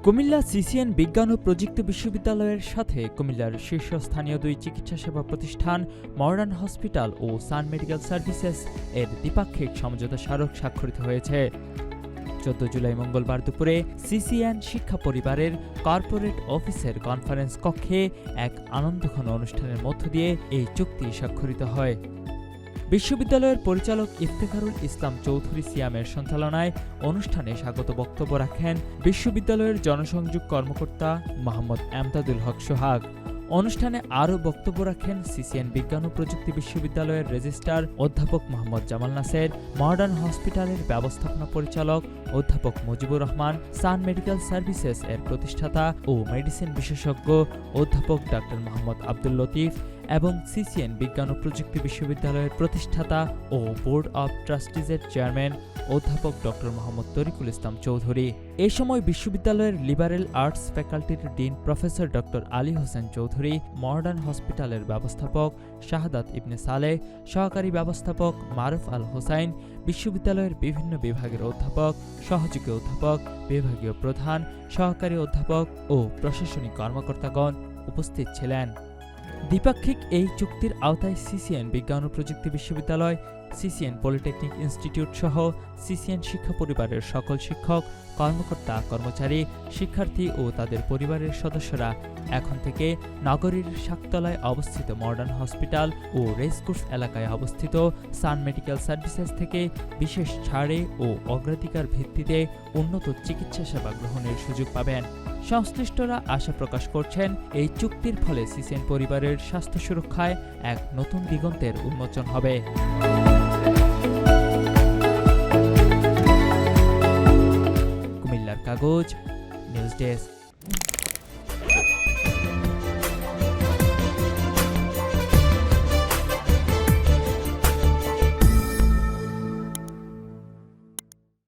Comilla CCN বিজ্ঞান ও প্রযুক্তি বিশ্ববিদ্যালয়ের সাথে কুমিল্লার শীর্ষস্থানীয় দুই চিকিৎসা সেবা প্রতিষ্ঠান মডার্ন হসপিটাল ও সান মেডিকেল সার্ভিসেস এর দ্বিপাক্ষিক সমঝোতা স্মারক স্বাক্ষরিত হয়েছে। 14 জুলাই মঙ্গলবার দুপুরে সিসিএন শিক্ষা পরিবারের কর্পোরেট অফিসের কনফারেন্স কক্ষে এক আনন্দঘন অনুষ্ঠানের মধ্য দিয়ে এই চুক্তি স্বাক্ষরিত হয়। বিশ্ববিদ্যালয়ের পরিচালক ইফতেখারুল ইসলাম চৌধুরী সিয়ামের সঞ্চালনায় অনুষ্ঠানে স্বাগত বক্তব্য রাখেন বিশ্ববিদ্যালয়ের জনসংযোগ কর্মকর্তা মোহাম্মদ এমদাদুল হক সোহাগ। অনুষ্ঠানে আরও বক্তব্য রাখেন সিসিএন বিজ্ঞান ও প্রযুক্তি বিশ্ববিদ্যালয়ের রেজিস্ট্রার অধ্যাপক মোহাম্মদ জামাল নাসের, মডার্ন হসপিটালের ব্যবস্থাপনা পরিচালক অধ্যাপক মুজিবুর রহমান, সান মেডিকেল সার্ভিসেস এর প্রতিষ্ঠাতা ও মেডিসিন বিশেষজ্ঞ অধ্যাপক ডাক্তার মোহাম্মদ আব্দুল লতিফ এবং সিসিএন বিজ্ঞান ও প্রযুক্তি বিশ্ববিদ্যালয়ের প্রতিষ্ঠাতা ও বোর্ড অব ট্রাস্টিজের চেয়ারম্যান অধ্যাপক ডক্টর মোহাম্মদ তরিকুল ইসলাম চৌধুরী। এ সময় বিশ্ববিদ্যালয়ের লিবারেল আর্টস ফ্যাকাল্টির dean professor doctor Ali Hossain Chowdhury, modern হসপিটালের ব্যবস্থাপক শাহাদাত ইবনে সালেহ, সহকারী ব্যবস্থাপক মারুফ আল হোসাইন, বিশ্ববিদ্যালয়ের বিভিন্ন বিভাগের অধ্যাপক, সহযোগী অধ্যাপক, বিভাগীয় প্রধান, সহকারী অধ্যাপক ও প্রশাসনিক কর্মকর্তাগণ উপস্থিত ছিলেন। দ্বিপাক্ষিক এই চুক্তির আওতায় সিসিএন বিজ্ঞান ও প্রযুক্তি বিশ্ববিদ্যালয়, সিসিএন পলিটেকনিক ইনস্টিটিউট সহ সিসিএন শিক্ষা পরিবারের সকল শিক্ষক, কর্মকর্তা, কর্মচারী, শিক্ষার্থী ও তাদের পরিবারের সদস্যরা এখন থেকে নগরীর শাকতলায় অবস্থিত মডার্ন হসপিটাল ও রেসকোর্স এলাকায় অবস্থিত সান মেডিকেল সার্ভিসেস থেকে বিশেষ ছাড়ে ও অগ্রাধিকার ভিত্তিতে উন্নত চিকিৎসা সেবা গ্রহণের সুযোগ পাবেন। সংশ্লিষ্টরা আশা প্রকাশ করছেন, এই চুক্তির ফলে সিসিএন পরিবারের স্বাস্থ্য সুরক্ষায় এক নতুন দিগন্তের উন্মোচন হবে। কুমিল্লার কাগজ, নিউজ ডেস্ক।